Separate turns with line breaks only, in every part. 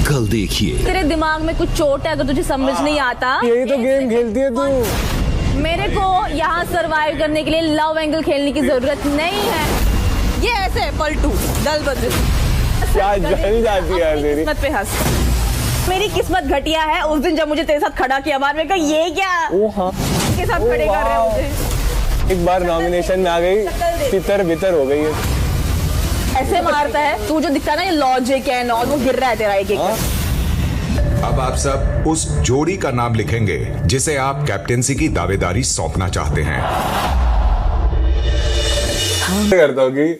कल देखिए।
तेरे दिमाग में कुछ चोट है अगर तुझे समझ नहीं आता।
यही तो गेम खेलती है तू।
मेरे को यहाँ सरवाइव करने के लिए लव एंगल खेलने की जरूरत नहीं है। ये ऐसे है पलटू दल बदल।
क्या जल जाती है यार तेरी।
किस्मत पे हंस। मेरी किस्मत घटिया है। उस दिन जब मुझे तेरे साथ खड़ा किया बार में कहा ये क्या के साथ खड़े कर रहे हो मुझे।
एक बार नॉमिनेशन में आ गई, तितर बितर हो गई है।
ऐसे मारता है तू, जो दिखता है ना ये लॉजिक है नॉल, वो गिर रहा है तेरा एक एक।
अब आप सब उस जोड़ी का नाम लिखेंगे जिसे आप कैप्टेंसी की दावेदारी सौंपना चाहते हैं।
करता होगी।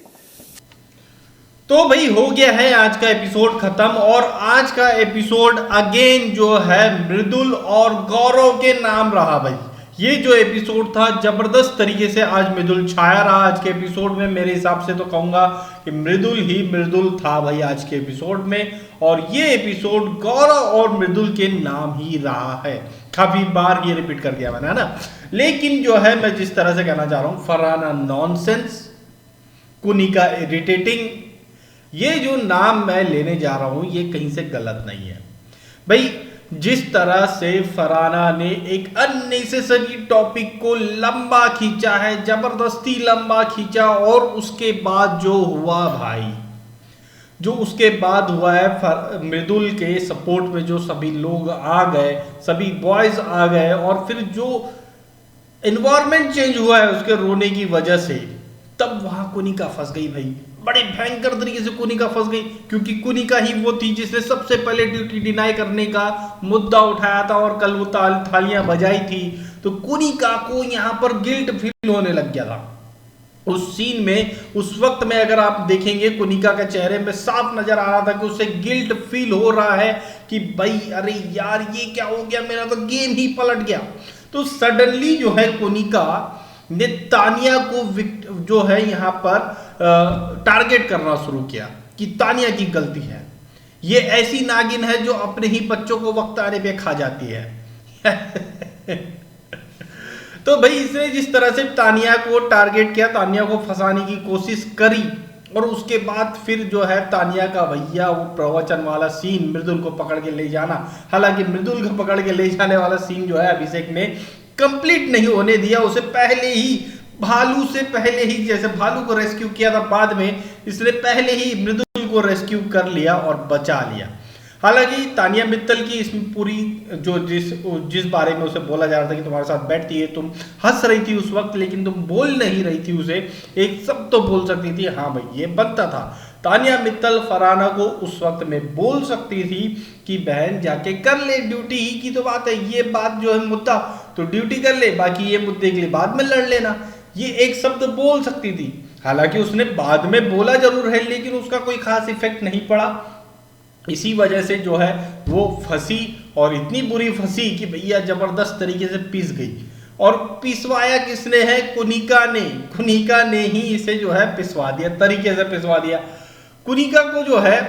तो भाई हो गया है आज का एपिसोड खत्म। और आज का एपिसोड अगेन जो है मृदुल और गौरव के नाम रहा भाई। ये जो एपिसोड था जबरदस्त तरीके से आज मृदुल छाया रहा आज के एपिसोड में। मेरे हिसाब से तो कहूंगा कि मृदुल ही मृदुल था भाई आज के एपिसोड में। और ये एपिसोड गौरव और मृदुल के नाम ही रहा है। काफी बार ये रिपीट कर दिया मैंने, है ना। लेकिन जो है मैं जिस तरह से कहना चाह रहा हूं, फरहाना नॉनसेंस, कुनिका इरिटेटिंग, ये जो नाम मैं लेने जा रहा हूं ये कहीं से गलत नहीं है भाई। जिस तरह से फरहाना ने एक अननेसेसरी टॉपिक को लंबा खींचा है, जबरदस्ती लंबा खींचा, और उसके बाद जो हुआ भाई, जो उसके बाद हुआ है मृदुल के सपोर्ट में जो सभी लोग आ गए, सभी बॉयज आ गए, और फिर जो एनवायरनमेंट चेंज हुआ है उसके रोने की वजह से, तब वहां कुनिका फंस गई भाई। बड़े भयंकर तरीके से कुनिका फंस गई, क्योंकि कुनिका ही वो थी जिसने सबसे पहले ड्यूटी डिनाई करने का मुद्दा उठाया था और कल वो थालियां बजाई थी। तो कुनिका को यहां पर गिल्ट फील होने लग गया था उस सीन में। उस वक्त में अगर आप देखेंगे कुनिका के चेहरे में साफ नजर आ रहा था कि उसे गिल्ट फील हो रहा है कि भाई अरे यार ये क्या हो गया, मेरा तो गेम ही पलट गया। तो सडनली जो है कुनिका ने तानिया को जो है यहाँ पर टारगेट करना शुरू किया कि तानिया की गलती है, ये ऐसी नागिन है जो अपने ही बच्चों को वक्त आने पे खा जाती है। तो भाई इसने जिस तरह से तानिया को टारगेट किया, तानिया को फंसाने की कोशिश करी, और उसके बाद फिर जो है तानिया का भैया वो प्रवचन वाला सीन, मृदुल को पकड़ के ले जाना। हालांकि मृदुल को पकड़ के ले जाने वाला सीन जो है अभिषेक ने कंप्लीट नहीं होने दिया। उसे पहले ही भालू से पहले ही, जैसे भालू को रेस्क्यू किया था बाद में, इसने पहले ही मृदुल को रेस्क्यू कर लिया और बचा लिया। हालांकि तानिया मित्तल की इसमें पूरी जो जिस बारे में उसे बोला जा रहा था कि तुम्हारे साथ बैठती है, तुम हंस रही थी उस वक्त लेकिन तुम बोल नहीं रही थी उसे, एक सब तो बोल सकती थी। हाँ भाई ये बनता था, तानिया मित्तल फरहाना को उस वक्त में बोल सकती थी कि बहन जाके कर ले, ड्यूटी ही की तो बात है, ये बात जो है मुद्दा तो ड्यूटी कर ले, बाकी ये मुद्दे के लिए बाद में लड़ लेना, ये एक शब्द बोल सकती थी। हालांकि उसने बाद में बोला जरूर है लेकिन उसका कोई खास इफेक्ट नहीं पड़ा। इसी वजह से जो है वो फंसी, और इतनी बुरी फंसी कि भैया जबरदस्त तरीके से पिस गई। और पिसवाया किसने है? कुनिका ने। कुनिका ने ही इसे जो है पिसवा दिया, तरीके से पिसवा दिया। कुनिका को जो है,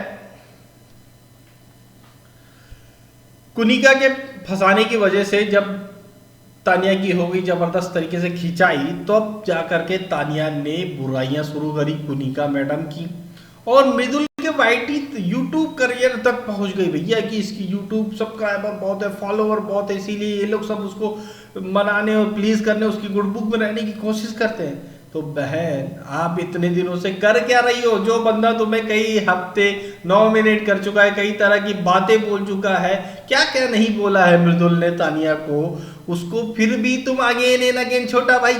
कुनिका के फंसाने की वजह से जब तानिया की हो गई जबरदस्त तरीके से खिंचाई, तो अब जाकर के तानिया ने बुराइयां शुरू करी कुनिका मैडम की, और मृदुल के वाईटी यूट्यूब करियर तक पहुंच गई भैया कि इसकी यूट्यूब सब्सक्राइबर बहुत है, फॉलोवर बहुत है, इसीलिए ये लोग सब उसको मनाने और प्लीज करने, उसकी गुड बुक में रहने की कोशिश करते हैं। तो बहन आप इतने दिनों से कर क्या रही हो? जो बंदा तुम्हें कई हफ्ते नॉमिनेट कर चुका है, कई तरह की बातें बोल चुका है, क्या क्या नहीं बोला है मृदुल ने तानिया को, उसको फिर भी तुम अगेन एंड अगेन छोटा भाई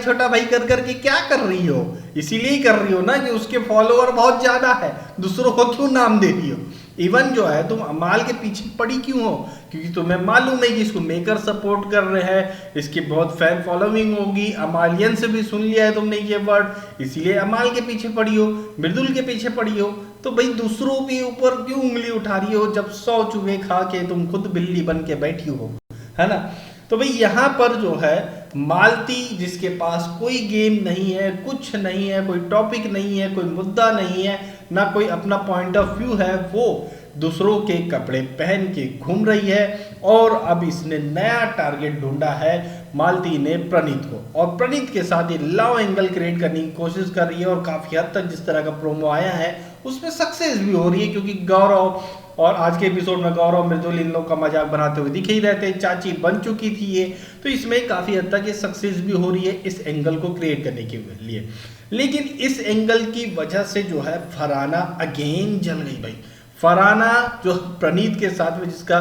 कर करके क्या कर रही हो? इसीलिए कर रही हो ना कि उसके फॉलोअर बहुत ज्यादा है, दूसरों को क्यों नाम दे रही हो? इवन जो है तुम अमाल के पीछे पड़ी क्यों हो? क्योंकि तुम्हें मालूम है कि इसको मेकर सपोर्ट कर रहे हैं, इसकी बहुत फैन फॉलोइंग होगी, अमालियन से भी सुन लिया है तुमने ये वर्ड, इसीलिए अमाल के पीछे पड़ी हो, मृदुल के पीछे पड़ी हो। तो भाई दूसरों के ऊपर क्यों उंगली उठा रही हो जब 100 चूहे खा के तुम खुद बिल्ली बन के बैठी हो, है ना। तो भाई यहाँ पर जो है मालती, जिसके पास कोई गेम नहीं है, कुछ नहीं है, कोई टॉपिक नहीं है, कोई मुद्दा नहीं है, ना कोई अपना पॉइंट ऑफ व्यू है, वो दूसरों के कपड़े पहन के घूम रही है। और अब इसने नया टारगेट ढूंढा है मालती ने प्रणीत को, और प्रणीत के साथ ये लव एंगल क्रिएट करने की कोशिश कर रही है, और काफी हद तक जिस तरह का प्रोमो आया है उसमें सक्सेस भी हो रही है, क्योंकि गौरव और आज के एपिसोड में गौरव मृदुल इन लोग का मजाक बनाते हुए दिख ही रहते। चाची बन चुकी थी ये, तो इसमें काफी हद तक ये सक्सेस भी हो रही है इस एंगल को क्रिएट करने के लिए। लेकिन इस एंगल की वजह से जो है फरहाना अगेन जल गई भाई। फरहाना जो प्रणीत के साथ में जिसका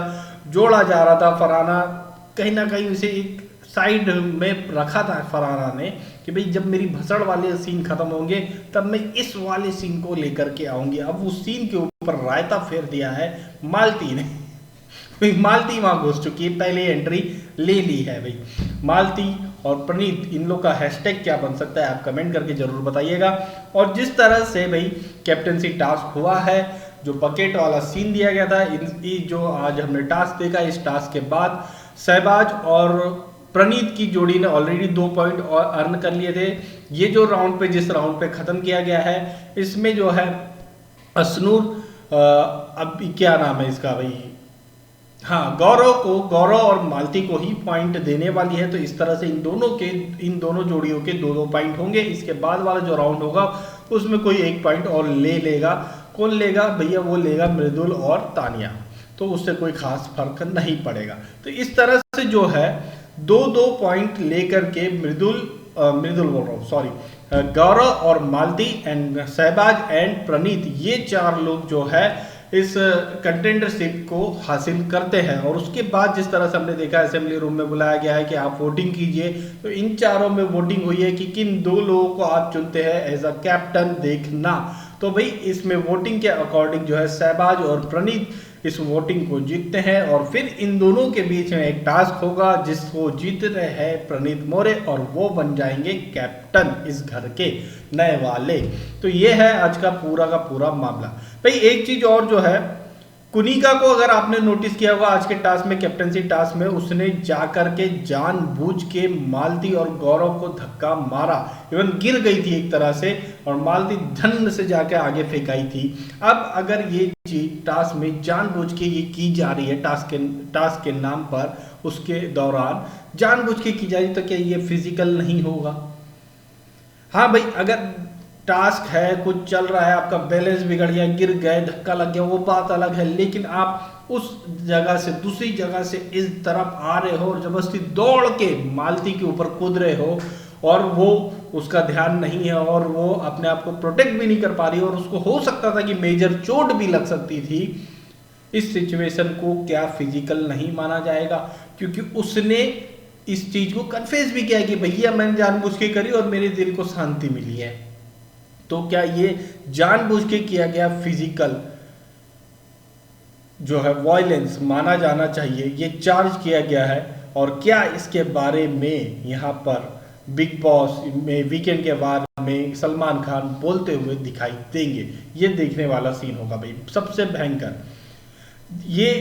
जोड़ा जा रहा था, फरहाना कहीं ना कहीं उसे एक साइड में रखा था फरहाना ने कि भाई जब मेरी भसड़ वाले सीन खत्म होंगे तब मैं इस वाले सीन को लेकर के आऊंगी। अब उस सीन के ऊपर रायता फेर दिया है मालती ने। मालती वहां घुस चुकी है, पहले एंट्री ले ली है भाई। मालती और प्रणीत इन लोग का हैशटैग क्या बन सकता है आप कमेंट करके जरूर बताइएगा। और जिस तरह से भाई कैप्टेंसी टास्क हुआ है, जो बकेट वाला सीन दिया गया था, जो आज हमने टास्क देखा, इस टास्क के बाद शहबाज और प्रणीत की जोड़ी ने ऑलरेडी 2 पॉइंट और अर्न कर लिए थे। ये जो राउंड पे जिस राउंड पे खत्म किया गया है इसमें जो है असनूर अब क्या नाम है इसका भाई, हाँ गौरव और मालती को ही पॉइंट देने वाली है। तो इस तरह से इन दोनों जोड़ियों के 2-2 पॉइंट होंगे। इसके बाद वाला जो राउंड होगा उसमें कोई 1 पॉइंट और ले लेगा। कौन लेगा भैया? वो लेगा मृदुल और तानिया, तो उससे कोई खास फर्क नहीं पड़ेगा। तो इस तरह से जो है 2-2 पॉइंट लेकर के मृदुल बोल रहा हूँ सॉरी, गौरव और मालती एंड शहबाज एंड प्रणीत, ये 4 लोग जो है इस कंटेंडरशिप को हासिल करते हैं। और उसके बाद जिस तरह से हमने देखा असेंबली रूम में बुलाया गया है कि आप वोटिंग कीजिए, तो इन चारों में वोटिंग हुई है कि किन 2 लोगों को आप चुनते हैं एज अ कैप्टन देखना। तो भाई इसमें वोटिंग के अकॉर्डिंग जो है शहबाज और प्रणीत इस वोटिंग को जीतते हैं और फिर इन दोनों के बीच में एक टास्क होगा जिसको जीत रहे हैं प्रणीत मोरे और वो बन जाएंगे कैप्टन इस घर के नए वाले। तो ये है आज का पूरा मामला। भाई एक चीज और जो है, कुनिका को अगर आपने नोटिस किया होगा आज के टास्क में, कैप्टनसी टास्क में, उसने जाकर के जानबूझ के मालती और गौरव को धक्का मारा, इवन गिर गई थी एक तरह से और मालती धन से जाके आगे फेंकाई थी। अब अगर ये चीज टास्क में जानबूझ के ये की जा रही है टास्क के नाम पर, उसके दौरान जानबूझ के की जा रही है, तो क्या ये फिजिकल नहीं होगा? हाँ भाई, अगर टास्क है, कुछ चल रहा है, आपका बैलेंस बिगड़ गया, गिर गए, धक्का लग गया, वो बात अलग है। लेकिन आप उस जगह से दूसरी जगह से इस तरफ आ रहे हो और जबरदस्ती दौड़ के मालती के ऊपर कूद रहे हो और वो उसका ध्यान नहीं है और वो अपने आप को प्रोटेक्ट भी नहीं कर पा रही और उसको हो सकता था कि मेजर चोट भी लग सकती थी। इस सिचुएशन को क्या फिजिकल नहीं माना जाएगा? क्योंकि उसने इस चीज को कन्फेस भी किया कि भैया मैंने जानबूझ के करी और मेरे दिल को शांति मिली है। तो क्या ये जानबूझ के किया गया फिजिकल जो है वॉयलेंस माना जाना चाहिए? ये चार्ज किया गया है और क्या इसके बारे में यहाँ पर बिग बॉस में वीकेंड के बाद में सलमान खान बोलते हुए दिखाई देंगे? ये देखने वाला सीन होगा भाई, सबसे भयंकर। ये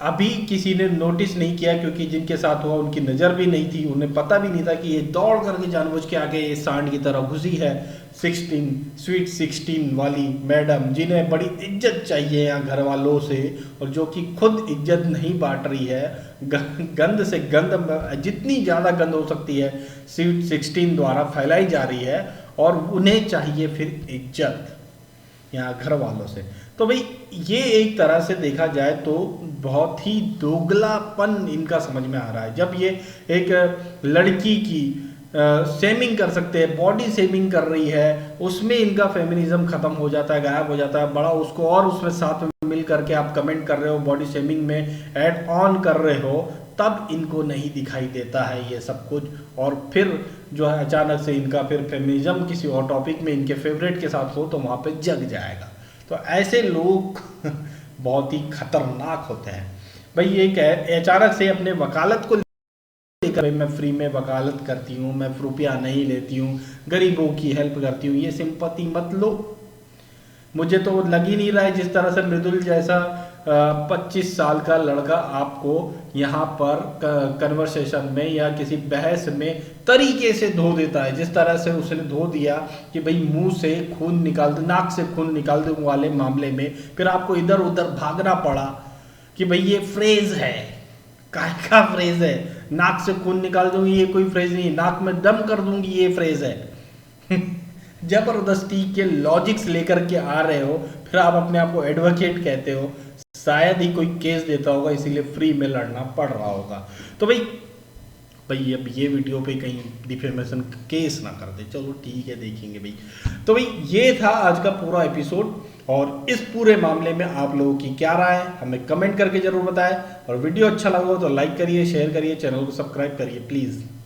अभी किसी ने नोटिस नहीं किया क्योंकि जिनके साथ हुआ उनकी नज़र भी नहीं थी, उन्हें पता भी नहीं था कि ये दौड़ करके जानबूझ के आगे ये सांड की तरह घुसी है। स्वीट 16 वाली मैडम, जिन्हें बड़ी इज्जत चाहिए यहाँ घर वालों से और जो कि खुद इज्जत नहीं बांट रही है, गंद से गंद, जितनी ज़्यादा गंद हो सकती है स्वीट 16 द्वारा फैलाई जा रही है और उन्हें चाहिए फिर इज्जत यहाँ घर वालों से। तो भाई ये एक तरह से देखा जाए तो बहुत ही दोगलापन इनका समझ में आ रहा है। जब ये एक लड़की की शेमिंग कर सकते हैं, बॉडी शेमिंग कर रही है, उसमें इनका फेमिनिज्म खत्म हो जाता है, गायब हो जाता है। बड़ा उसको और उसमें साथ में मिल करके आप कमेंट कर रहे हो, बॉडी शेमिंग में ऐड ऑन कर रहे हो, तब इनको नहीं दिखाई देता है ये सब कुछ। और फिर जो है अचानक से इनका फिर फेमिनिज्म किसी और टॉपिक में इनके फेवरेट के साथ हो तो वहाँ पे जग जाएगा। तो ऐसे लोग बहुत ही खतरनाक होते हैं भाई। ये अचानक से अपने वकालत को लेकर, भाई मैं फ्री में वकालत करती हूँ, मैं रुपया नहीं लेती हूँ, गरीबों की हेल्प करती हूँ, ये सिंपैथी मत लो। मुझे तो लग ही नहीं रहा है जिस तरह से मृदुल जैसा 25 साल का लड़का आपको यहाँ पर कन्वर्सेशन में या किसी बहस में तरीके से धो देता है, जिस तरह से उसने धो दिया कि भाई मुंह से खून निकाल दे, नाक से खून निकाल दे वाले मामले में फिर आपको इधर उधर भागना पड़ा कि भाई ये फ्रेज है, काय का फ्रेज है, नाक से खून निकाल दूंगी ये कोई फ्रेज नहीं, नाक में दम कर दूंगी ये फ्रेज है। जबरदस्ती के लॉजिक्स लेकर के आ रहे हो, फिर आप अपने आप को एडवोकेट कहते हो। शायद ही कोई केस देता होगा, इसीलिए फ्री में लड़ना पड़ रहा होगा। तो भाई अब ये वीडियो पे कहीं डिफेमेशन केस ना कर दे, चलो ठीक है देखेंगे भाई। तो भाई ये था आज का पूरा एपिसोड, और इस पूरे मामले में आप लोगों की क्या राय है हमें कमेंट करके जरूर बताएं, और वीडियो अच्छा लगा हो तो लाइक करिए, शेयर करिए, चैनल को सब्सक्राइब करिए प्लीज़।